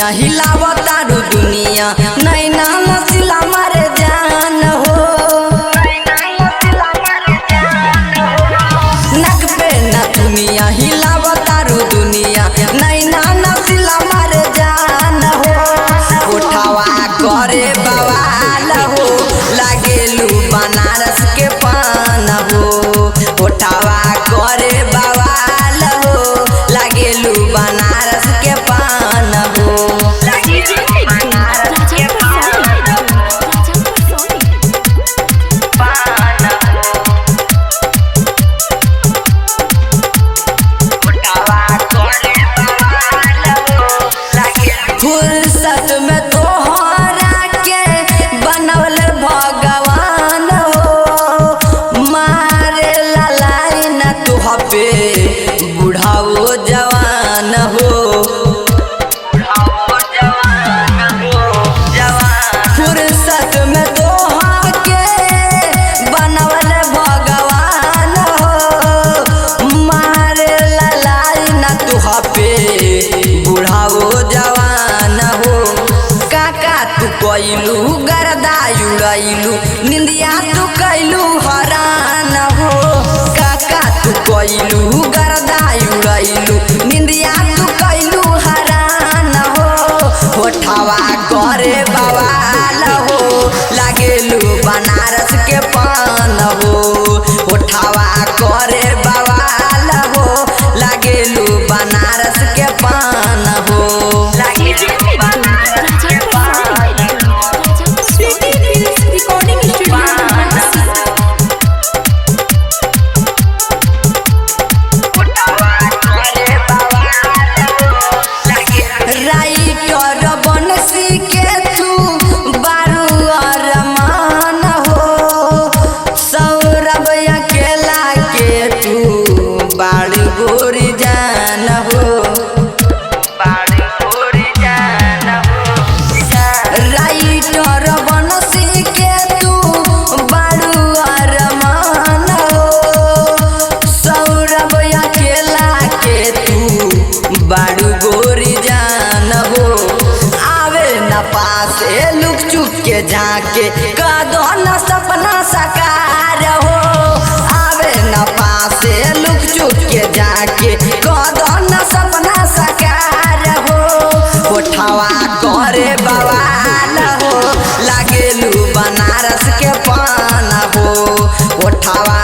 दुनिया हिलावतारू दुनिया नैना नसीला मारे जान हो। नक पे न दुनिया हिलावतारू दुनिया नैना नसीला मारे जान हो। उठावा करे बवाल हो लागेलू बनारस के पान हो। उठावा करे बवाल हो लागेलू बनारस के पान हो। फुर्सत में तोहरा के बनवल भगवान हो। मारे ललाई न तुह पे बुढ़ाओ जवान हो। फुर्सत में तोहरा के बनवल भगवान हो। मारे ललाई न तुह पे बुढ़ाओ जवान हो। काका तू कैलू गर्दा उड़ैलू निंदिया तू कैलू हरान हो। काका तू कैलू गर्दा उड़ैलू निंदिया तू कैलू हरान हो। होठवा करे बवाल हो लागेलू बनारस के पान हो। होठवा करे बवाल हो लागेलू बनारस के पान हो। राइटर बनसी के तू बारू अरमान हो। सौरभ अकेला के तू बारू गोरी जान हो। राइटर बनसी के तू बारू अरमान हो। सौरभ अकेला के तू बारू गोरी जान हो। आवे न पासे लुक चुप के झाके कदो न सपना साकार हो। आवे न पासे लुक चुप के झाके कदो न सपना साकार हो। उठावा करे बवाल हो लागेलू बनारस के पान हो। उठावा